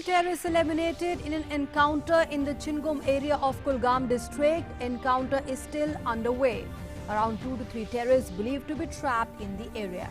terrorists eliminated in an encounter in the Chingom area of Kulgam district. Encounter is still underway. Around 2 to 3 terrorists believed to be trapped in the area.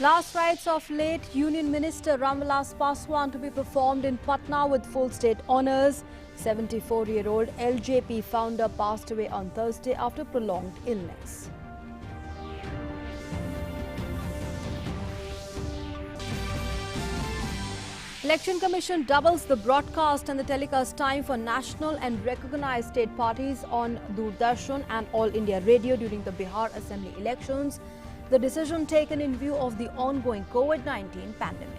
Last rites of late Union Minister Ramvilas Paswan to be performed in Patna with full state honours. 74-year-old LJP founder passed away on Thursday after prolonged illness. Election Commission doubles the broadcast and the telecast time for national and recognized state parties on Doordarshan and All India Radio during the Bihar Assembly elections. The decision taken in view of the ongoing COVID-19 pandemic.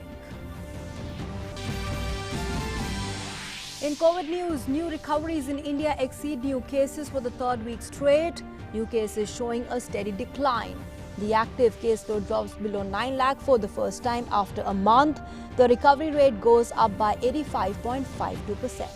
In COVID news, new recoveries in India exceed new cases for the third week straight. New cases showing a steady decline. The active caseload drops below 9 lakh for the first time after a month. The recovery rate goes up by 85.52%.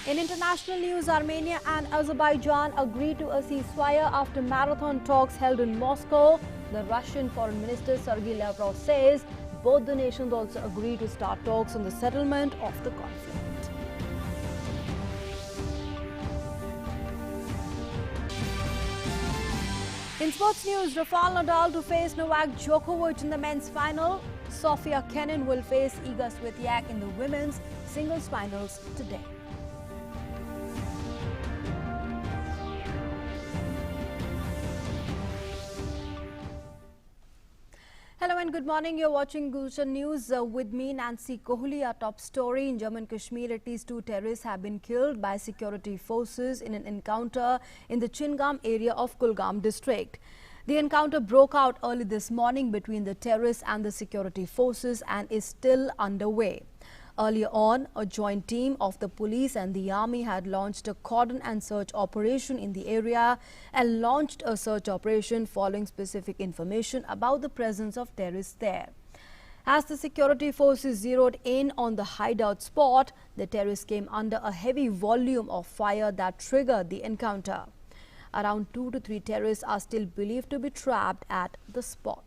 In international news, Armenia and Azerbaijan agreed to a ceasefire after marathon talks held in Moscow. The Russian Foreign Minister Sergey Lavrov says both the nations also agreed to start talks on the settlement of the conflict. In sports news, Rafael Nadal to face Novak Djokovic in the men's final. Sofia Kenin will face Iga Swiatek in the women's singles finals today. Hello and good morning. You're watching Gulshan News with me, Nancy Kohli. Our top story: in Jammu and Kashmir, at least 2 terrorists have been killed by security forces in an encounter in the Chingam area of Kulgam district. The encounter broke out early this morning between the terrorists and the security forces and is still underway. Earlier on, a joint team of the police and the army had launched a cordon and search operation in the area and launched a search operation following specific information about the presence of terrorists there. As the security forces zeroed in on the hideout spot, the terrorists came under a heavy volume of fire that triggered the encounter. Around 2 to 3 terrorists are still believed to be trapped at the spot.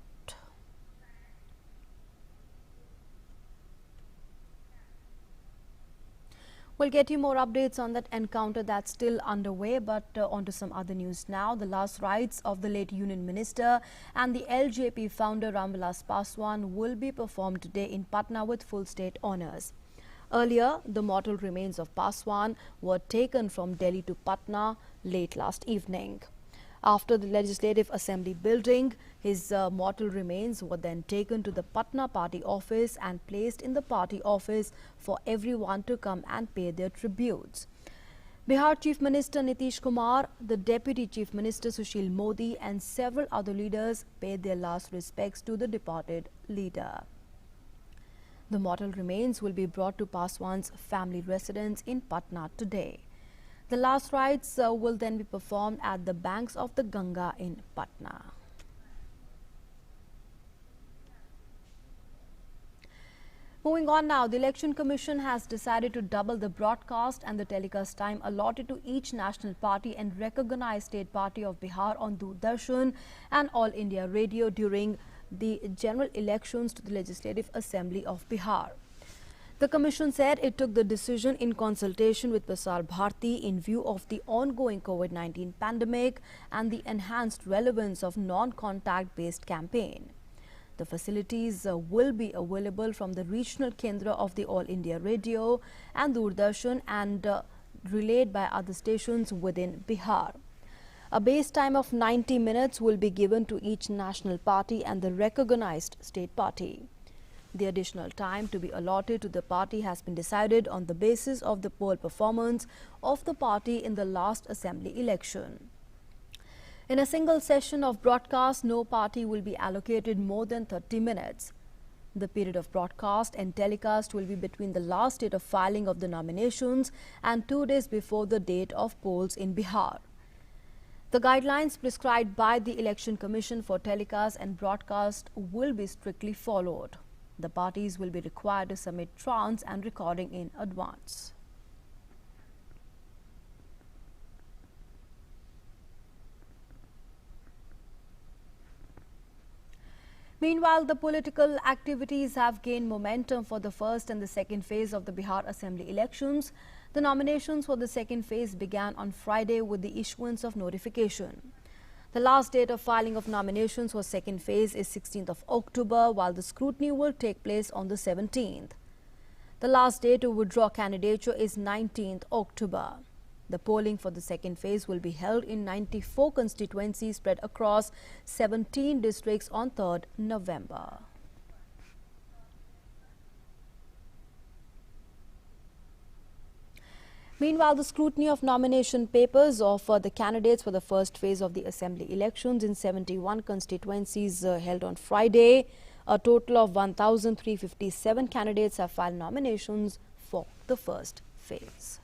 We'll get you more updates on that encounter that's still underway, but on to some other news now. The last rites of the late Union Minister and the LJP founder Ramvilas Paswan will be performed today in Patna with full state honours. Earlier, the mortal remains of Paswan were taken from Delhi to Patna late last evening. After the Legislative Assembly building, his mortal remains were then taken to the Patna party office and placed in the party office for everyone to come and pay their tributes. Bihar Chief Minister Nitish Kumar, the Deputy Chief Minister Sushil Modi and several other leaders paid their last respects to the departed leader. The mortal remains will be brought to Paswan's family residence in Patna today. The last rites will then be performed at the banks of the Ganga in Patna. Moving on now, the Election Commission has decided to double the broadcast and the telecast time allotted to each national party and recognized state party of Bihar on Doordarshan and All India Radio during the general elections to the Legislative Assembly of Bihar. The Commission said it took the decision in consultation with Prasar Bharati in view of the ongoing COVID-19 pandemic and the enhanced relevance of non-contact based campaign. The facilities will be available from the regional Kendra of the All India Radio and Doordarshan and relayed by other stations within Bihar. A base time of 90 minutes will be given to each national party and the recognized state party. The additional time to be allotted to the party has been decided on the basis of the poll performance of the party in the last assembly election. In a single session of broadcast, no party will be allocated more than 30 minutes. The period of broadcast and telecast will be between the last date of filing of the nominations and 2 days before the date of polls in Bihar. The guidelines prescribed by the Election Commission for telecast and broadcast will be strictly followed. The parties will be required to submit trance and recording in advance. Meanwhile, the political activities have gained momentum for the first and the second phase of the Bihar Assembly elections. The nominations for the second phase began on Friday with the issuance of notification. The last date of filing of nominations for second phase is 16th of October, while the scrutiny will take place on the 17th. The last day to withdraw candidature is 19th October. The polling for the second phase will be held in 94 constituencies spread across 17 districts on 3rd November. Meanwhile, the scrutiny of nomination papers of the candidates for the first phase of the assembly elections in 71 constituencies held on Friday. A total of 1,357 candidates have filed nominations for the first phase.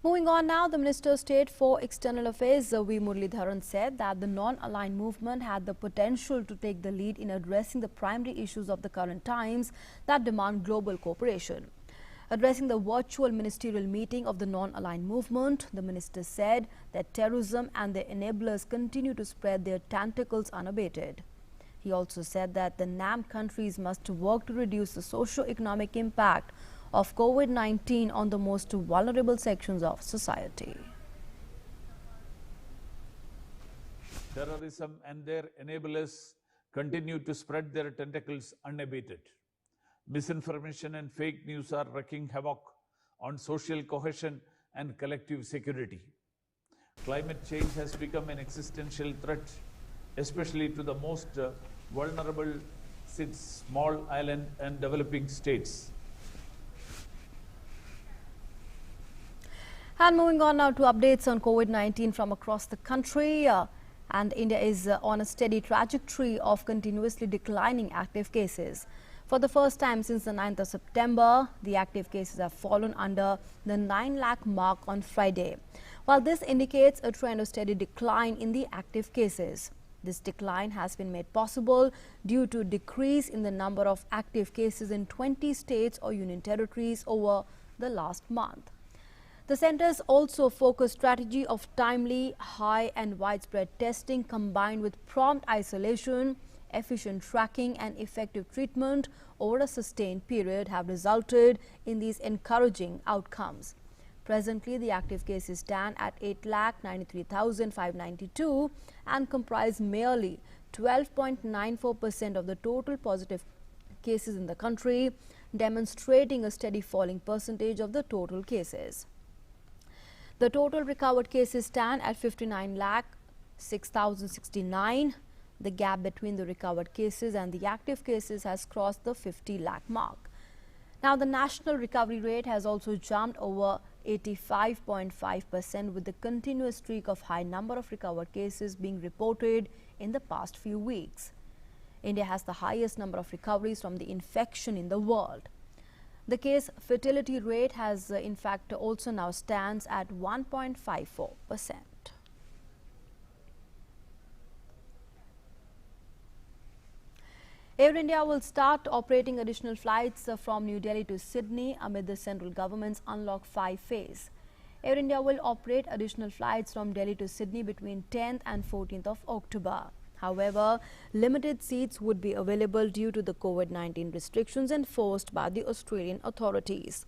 Moving on now, the Minister of State for External Affairs, V. Muralidharan, said that the non-aligned movement had the potential to take the lead in addressing the primary issues of the current times that demand global cooperation. Addressing the virtual ministerial meeting of the non-aligned movement, the minister said that terrorism and their enablers continue to spread their tentacles unabated. He also said that the NAM countries must work to reduce the socio-economic impact of COVID-19 on the most vulnerable sections of society. Terrorism and their enablers continue to spread their tentacles unabated. Misinformation and fake news are wreaking havoc on social cohesion and collective security. Climate change has become an existential threat, especially to the most vulnerable small island and developing states. And moving on now to updates on COVID-19 from across the country. And India is on a steady trajectory of continuously declining active cases. For the first time since the 9th of September, the active cases have fallen under the 9 lakh mark on Friday. While this indicates a trend of steady decline in the active cases, this decline has been made possible due to decrease in the number of active cases in 20 states or union territories over the last month. The centre's also focused strategy of timely, high and widespread testing combined with prompt isolation, efficient tracking and effective treatment over a sustained period have resulted in these encouraging outcomes. Presently, the active cases stand at 8,93,592 and comprise merely 12.94% of the total positive cases in the country, demonstrating a steady falling percentage of the total cases. The total recovered cases stand at 59,06,069. The gap between the recovered cases and the active cases has crossed the 50 lakh mark. Now, the national recovery rate has also jumped over 85.5% with the continuous streak of high number of recovered cases being reported in the past few weeks. India has the highest number of recoveries from the infection in the world. The case fertility rate has in fact also now stands at 1.54%. Air India will start operating additional flights from New Delhi to Sydney amid the central government's Unlock 5 phase. Air India will operate additional flights from Delhi to Sydney between 10th and 14th of October. However, limited seats would be available due to the COVID-19 restrictions enforced by the Australian authorities.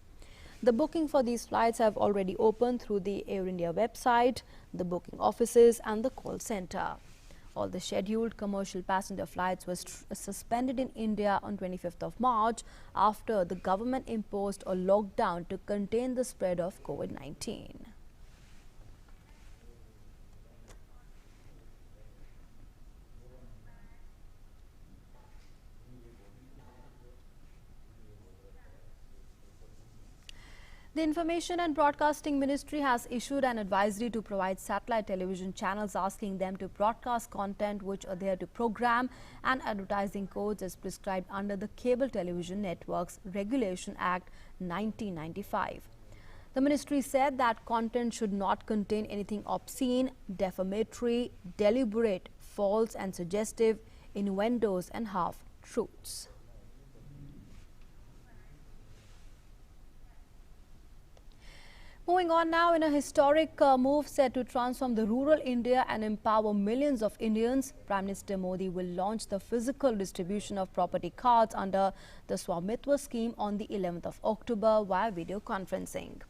The booking for these flights have already opened through the Air India website, the booking offices and the call centre. All the scheduled commercial passenger flights were suspended in India on 25th of March after the government imposed a lockdown to contain the spread of COVID-19. The Information and Broadcasting Ministry has issued an advisory to provide satellite television channels asking them to broadcast content which adhere to program and advertising codes as prescribed under the Cable Television Networks Regulation Act 1995. The ministry said that content should not contain anything obscene, defamatory, deliberate, false and suggestive, innuendos and half-truths. Moving on now, in a historic move set to transform the rural India and empower millions of Indians, Prime Minister Modi will launch the physical distribution of property cards under the Swamitwa scheme on the 11th of October via video conferencing.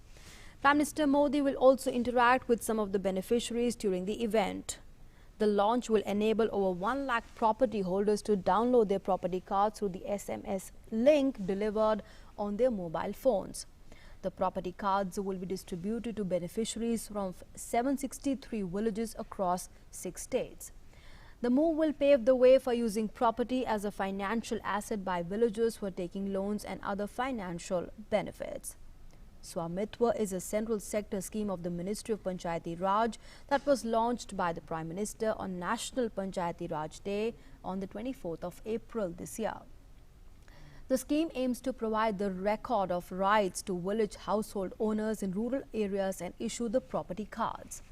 Prime Minister Modi will also interact with some of the beneficiaries during the event. The launch will enable over 1 lakh property holders to download their property cards through the SMS link delivered on their mobile phones. The property cards will be distributed to beneficiaries from 763 villages across 6 states. The move will pave the way for using property as a financial asset by villagers who are taking loans and other financial benefits. Swamitwa is a central sector scheme of the Ministry of Panchayati Raj that was launched by the Prime Minister on National Panchayati Raj Day on the 24th of April this year. The scheme aims to provide the record of rights to village household owners in rural areas and issue the property cards.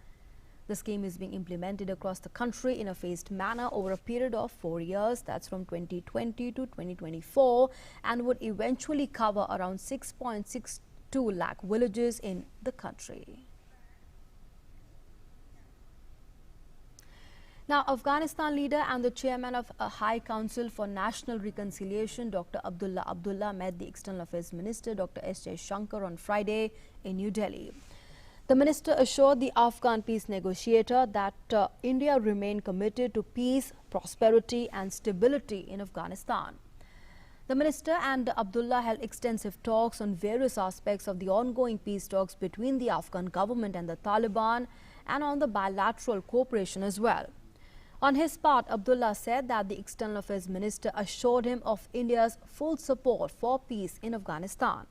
The scheme is being implemented across the country in a phased manner over a period of 4 years, that's from 2020 to 2024, and would eventually cover around 6.62 lakh villages in the country. Now, Afghanistan leader and the chairman of a High Council for National Reconciliation, Dr. Abdullah met the External Affairs Minister, Dr. S. Jaishankar, on Friday in New Delhi. The minister assured the Afghan peace negotiator that India remained committed to peace, prosperity and stability in Afghanistan. The minister and Abdullah held extensive talks on various aspects of the ongoing peace talks between the Afghan government and the Taliban and on the bilateral cooperation as well. On his part, Abdullah said that the External Affairs Minister assured him of India's full support for peace in Afghanistan.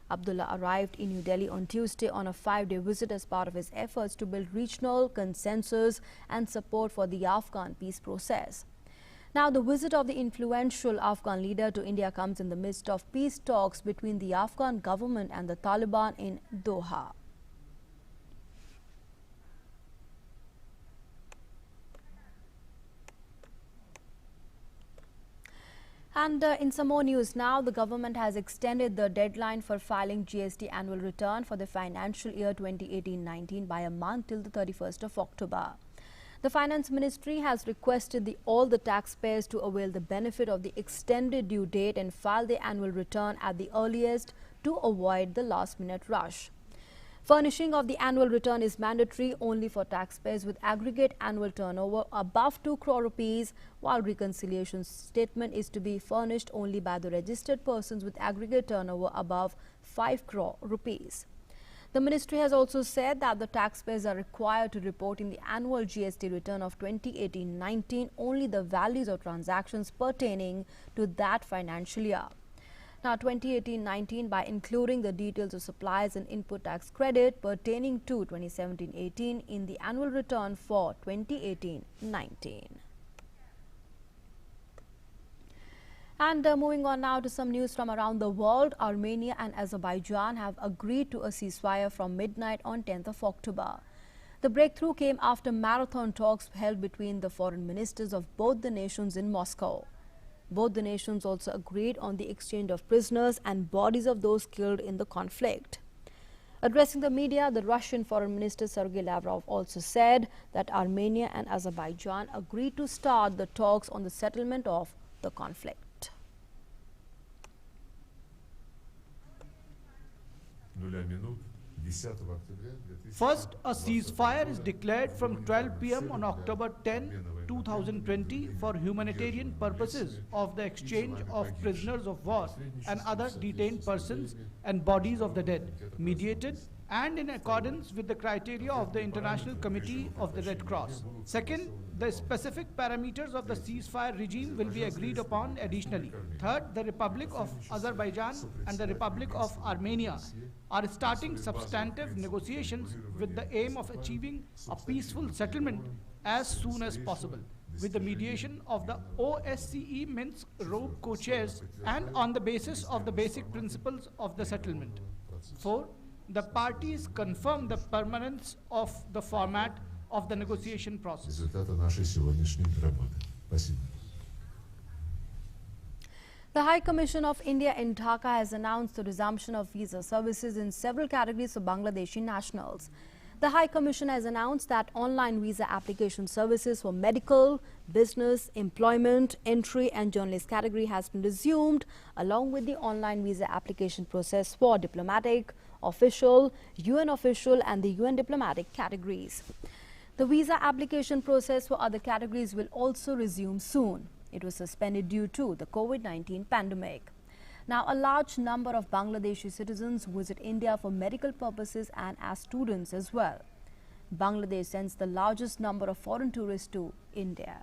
Abdullah arrived in New Delhi on Tuesday on a 5-day visit as part of his efforts to build regional consensus and support for the Afghan peace process. Now, the visit of the influential Afghan leader to India comes in the midst of peace talks between the Afghan government and the Taliban in Doha. And in some more news now, the government has extended the deadline for filing GST annual return for the financial year 2018-19 by a month till the 31st of October. The Finance Ministry has requested all the taxpayers to avail the benefit of the extended due date and file the annual return at the earliest to avoid the last-minute rush. Furnishing of the annual return is mandatory only for taxpayers with aggregate annual turnover above 2 crore rupees, while reconciliation statement is to be furnished only by the registered persons with aggregate turnover above 5 crore rupees. The ministry has also said that the taxpayers are required to report in the annual GST return of 2018-19 only the values of transactions pertaining to that financial year. Now, 2018-19 by including the details of supplies and input tax credit pertaining to 2017-18 in the annual return for 2018-19. And moving on now to some news from around the world, Armenia and Azerbaijan have agreed to a ceasefire from midnight on 10th of October. The breakthrough came after marathon talks held between the foreign ministers of both the nations in Moscow. Both the nations also agreed on the exchange of prisoners and bodies of those killed in the conflict. Addressing the media, the Russian Foreign Minister Sergey Lavrov also said that Armenia and Azerbaijan agreed to start the talks on the settlement of the conflict. First, a ceasefire is declared from 12 p.m. on October 10, 2020 for humanitarian purposes of the exchange of prisoners of war and other detained persons and bodies of the dead, mediated and in accordance with the criteria of the International Committee of the Red Cross. Second, the specific parameters of the ceasefire regime will be agreed upon additionally. Third, the Republic of Azerbaijan and the Republic of Armenia are starting substantive negotiations with the aim of achieving a peaceful settlement as soon as possible, with the mediation of the OSCE Minsk rogue co-chairs and on the basis of the basic principles of the settlement. 4. The parties confirm the permanence of the format of the negotiation process. The High Commission of India in Dhaka has announced the resumption of visa services in several categories for Bangladeshi nationals. The High Commission has announced that online visa application services for medical, business, employment, entry and journalist category has been resumed, along with the online visa application process for diplomatic, official, UN official and the UN diplomatic categories. The visa application process for other categories will also resume soon. It was suspended due to the COVID-19 pandemic. Now, a large number of Bangladeshi citizens visit India for medical purposes and as students as well. Bangladesh sends the largest number of foreign tourists to India.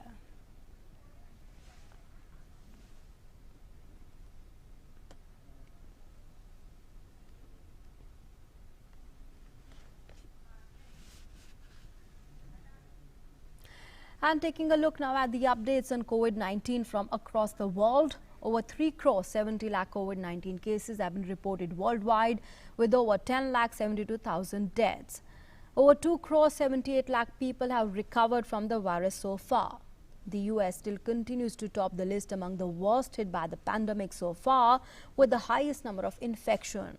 And taking a look now at the updates on COVID-19 from across the world, over 3 crore 70 lakh COVID-19 cases have been reported worldwide, with over 10 lakh 72,000 deaths. Over 2 crore 78 lakh people have recovered from the virus so far. The US still continues to top the list among the worst hit by the pandemic so far, with the highest number of infection.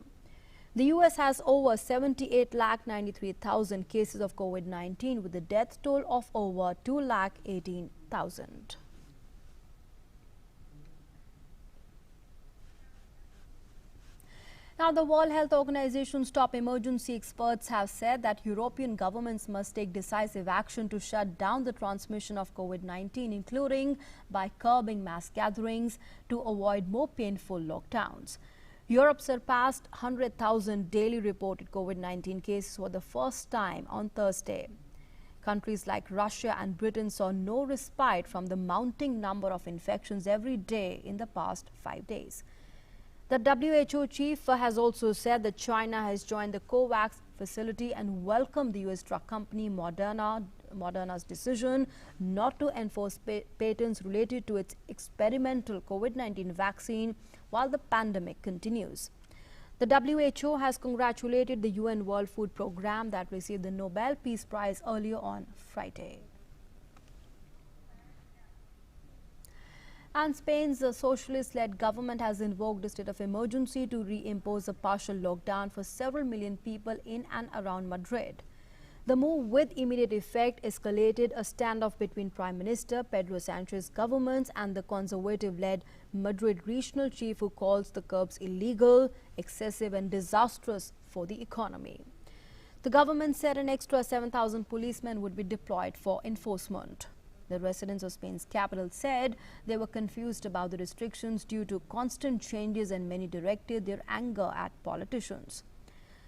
The US has over 78 lakh 93,000 cases of COVID-19 with a death toll of over 2 lakh 18,000. Now, the World Health Organization's top emergency experts have said that European governments must take decisive action to shut down the transmission of COVID-19, including by curbing mass gatherings to avoid more painful lockdowns. Europe surpassed 100,000 daily reported COVID-19 cases for the first time on Thursday. Countries like Russia and Britain saw no respite from the mounting number of infections every day in the past 5 days. The WHO chief has also said that China has joined the COVAX facility and welcomed the US drug company Moderna's decision not to enforce patents related to its experimental COVID-19 vaccine while the pandemic continues. The WHO has congratulated the UN World Food Programme that received the Nobel Peace Prize earlier on Friday. And Spain's socialist-led government has invoked a state of emergency to reimpose a partial lockdown for several million people in and around Madrid. The move, with immediate effect, escalated a standoff between Prime Minister Pedro Sanchez's government and the conservative-led Madrid regional chief, who calls the curbs illegal, excessive and disastrous for the economy. The government said an extra 7,000 policemen would be deployed for enforcement. The residents of Spain's capital said they were confused about the restrictions due to constant changes, and many directed their anger at politicians.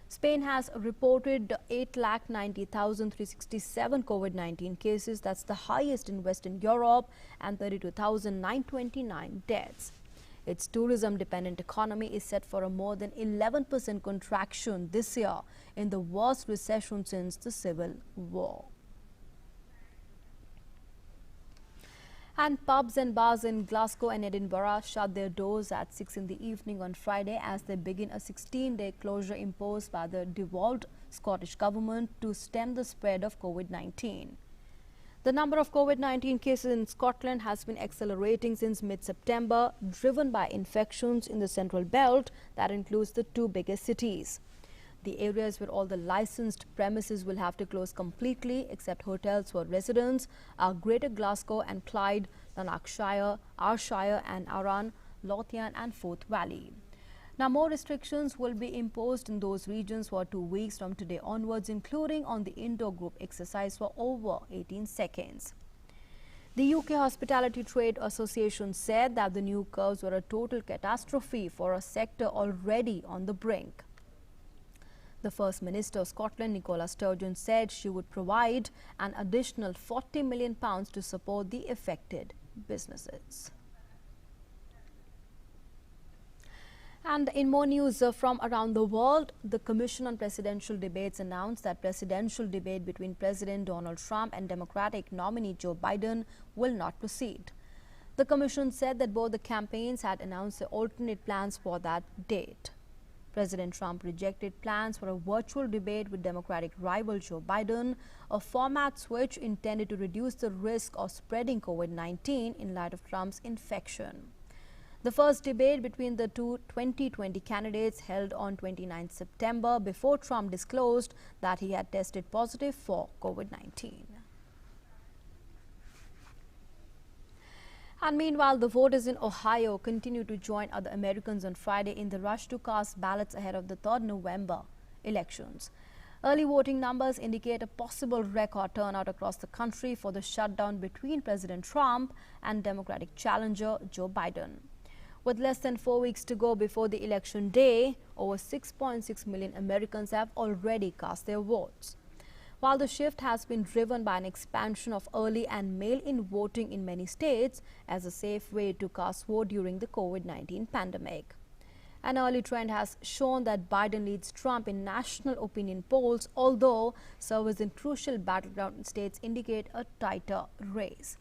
Spain has reported 8,90,367 COVID-19 cases. That's the highest in Western Europe, and 32,929 deaths. Its tourism-dependent economy is set for a more than 11% contraction this year, in the worst recession since the Civil War. And pubs and bars in Glasgow and Edinburgh shut their doors at 6 in the evening on Friday as they begin a 16-day closure imposed by the devolved Scottish government to stem the spread of COVID-19. The number of COVID-19 cases in Scotland has been accelerating since mid-September, driven by infections in the Central Belt that includes the 2 biggest cities. The areas where all the licensed premises will have to close completely, except hotels for residents, are Greater Glasgow and Clyde, Lanarkshire, Ayrshire and Arran, Lothian and Forth Valley. Now, more restrictions will be imposed in those regions for 2 weeks from today onwards, including on the indoor group exercise for over 18 seconds. The UK Hospitality Trade Association said that the new curves were a total catastrophe for a sector already on the brink. The First Minister of Scotland, Nicola Sturgeon, said she would provide an additional £40 million to support the affected businesses. And in more news from around the world, the Commission on Presidential Debates announced that presidential debate between President Donald Trump and Democratic nominee Joe Biden will not proceed. The Commission said that both the campaigns had announced their alternate plans for that date. President Trump rejected plans for a virtual debate with Democratic rival Joe Biden, a format switch intended to reduce the risk of spreading COVID-19 in light of Trump's infection. The first debate between the two 2020 candidates held on 29 September before Trump disclosed that he had tested positive for COVID-19. And meanwhile, the voters in Ohio continue to join other Americans on Friday in the rush to cast ballots ahead of the 3rd November elections. Early voting numbers indicate a possible record turnout across the country for the shutdown between President Trump and Democratic challenger Joe Biden. With less than 4 weeks to go before the election day, over 6.6 million Americans have already cast their votes. While the shift has been driven by an expansion of early and mail-in voting in many states as a safe way to cast vote during the COVID-19 pandemic. An early trend has shown that Biden leads Trump in national opinion polls, although surveys in crucial battleground states indicate a tighter race.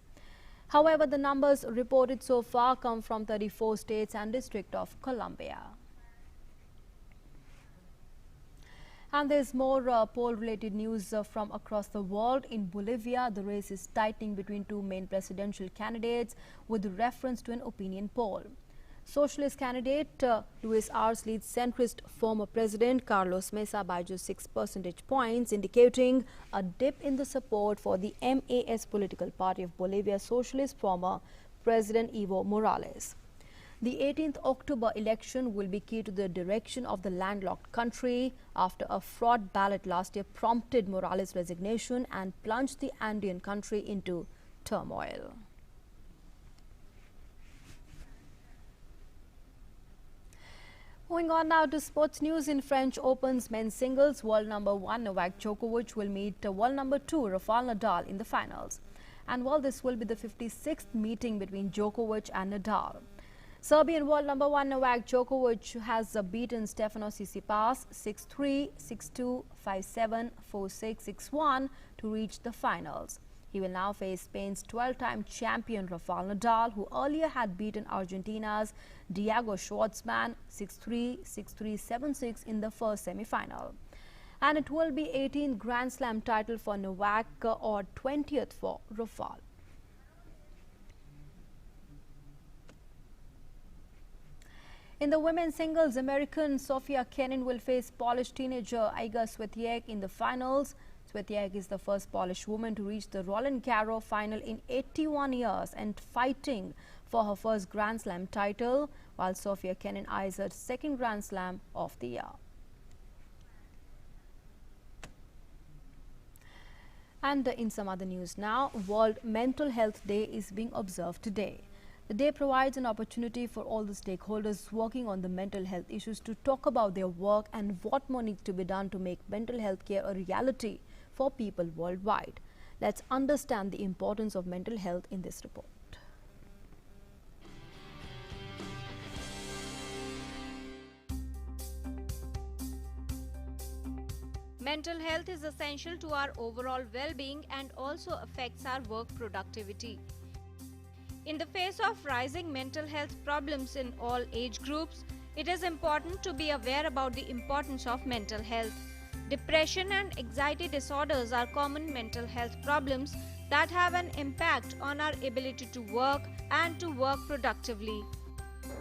However, the numbers reported so far come from 34 states and District of Columbia. And there's more poll-related news from across the world. In Bolivia, the race is tightening between two main presidential candidates with reference to an opinion poll. Socialist candidate Luis Arce leads centrist former President Carlos Mesa by just 6 percentage points, indicating a dip in the support for the MAS political party of Bolivia's socialist former President Evo Morales. The 18th October election will be key to the direction of the landlocked country after a fraud ballot last year prompted Morales' resignation and plunged the Andean country into turmoil. Moving on now to sports news. In French Open's men's singles, world number 1 Novak Djokovic will meet world number 2 Rafael Nadal in the finals. And while this will be the 56th meeting between Djokovic and Nadal. Serbian world number 1 Novak Djokovic has beaten Stefanos Tsitsipas 6-3, 6-2, 5-7, 4-6, 6-1 to reach the finals. He will now face Spain's 12-time champion Rafael Nadal, who earlier had beaten Argentina's Diego Schwartzman 6-3, 6-3, 7-6 in the first semi-final. And it will be 18th Grand Slam title for Novak or 20th for Rafael. In the women's singles, American Sofia Kenin will face Polish teenager Iga Swiatek in the finals. Swiatek is the first Polish woman to reach the Roland Garros final in 81 years and fighting for her first Grand Slam title, while Sofia Kenin eyes her second Grand Slam of the year. And in some other news now, World Mental Health Day is being observed today. The day provides an opportunity for all the stakeholders working on the mental health issues to talk about their work and what more needs to be done to make mental health care a reality for people worldwide. Let's understand the importance of mental health in this report. Mental health is essential to our overall well-being and also affects our work productivity. In the face of rising mental health problems in all age groups, it is important to be aware about the importance of mental health. Depression and anxiety disorders are common mental health problems that have an impact on our ability to work and to work productively.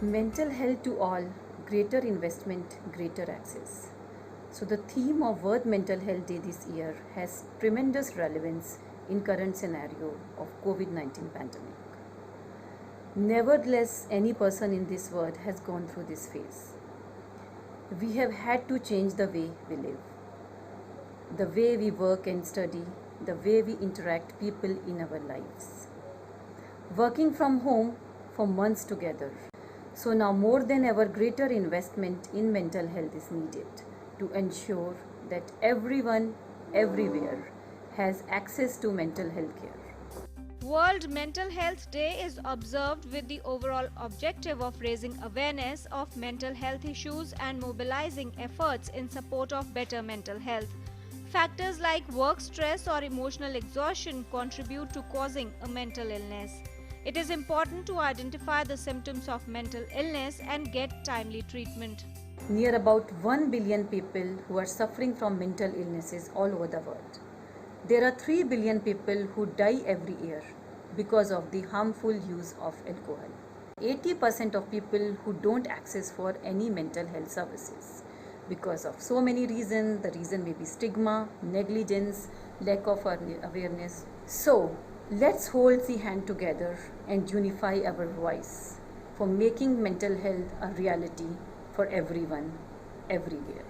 Mental health to all, greater investment, greater access. So the theme of World Mental Health Day this year has tremendous relevance in current scenario of COVID-19 pandemic. Nevertheless, any person in this world has gone through this phase. We have had to change the way we live, the way we work and study, the way we interact people in our lives. Working from home for months together. So now more than ever, greater investment in mental health is needed to ensure that everyone, everywhere has access to mental health care. World Mental Health Day is observed with the overall objective of raising awareness of mental health issues and mobilizing efforts in support of better mental health. Factors like work stress or emotional exhaustion contribute to causing a mental illness. It is important to identify the symptoms of mental illness and get timely treatment. Near about 1 billion people who are suffering from mental illnesses all over the world. There are 3 billion people who die every year because of the harmful use of alcohol. 80% of people who don't access for any mental health services because of so many reasons. The reason may be stigma, negligence, lack of awareness. So let's hold the hand together and unify our voice for making mental health a reality for everyone, everywhere.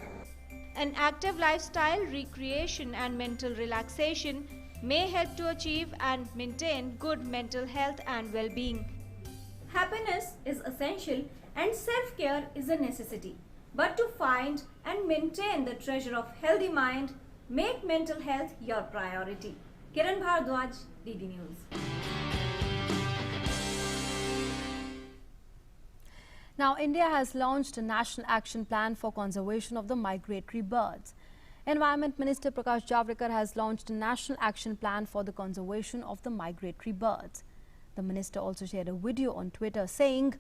An active lifestyle, recreation and mental relaxation may help to achieve and maintain good mental health and well-being. Happiness is essential and self-care is a necessity. But to find and maintain the treasure of healthy mind, make mental health your priority. Kiran Bhardwaj, DD News. Now, India has launched a national action plan for conservation of the migratory birds. Environment Minister Prakash Javadekar has launched a national action plan for the conservation of the migratory birds. The minister also shared a video on Twitter saying,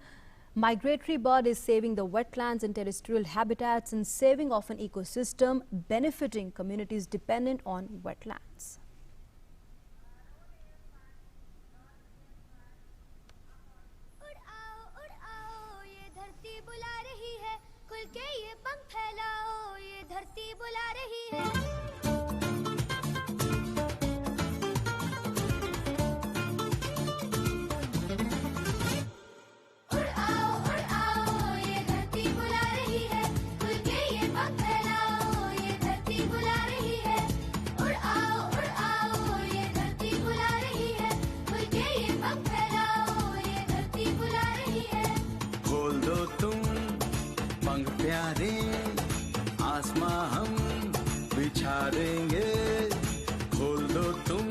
"Migratory bird is saving the wetlands and terrestrial habitats and saving of an ecosystem, benefiting communities dependent on wetlands." खोल दो तुम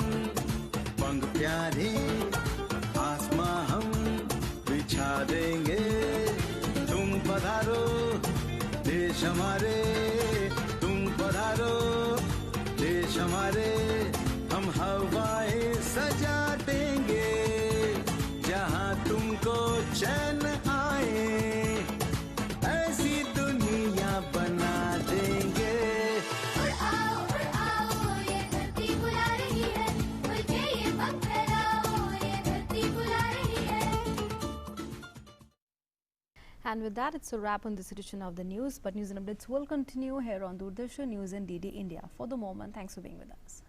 पंख प्यारे, आसमां हम बिछा देंगे। तुम पधारो देश हमारे, तुम पधारो देश हमारे, हम हवाएं सजा देंगे जहां तुमको चैन आए, ऐसी दुनिया बना देंगे। And with that, it's a wrap on this edition of the news. But news and updates will continue here on Doordarshan News and DD India. For the moment, thanks for being with us.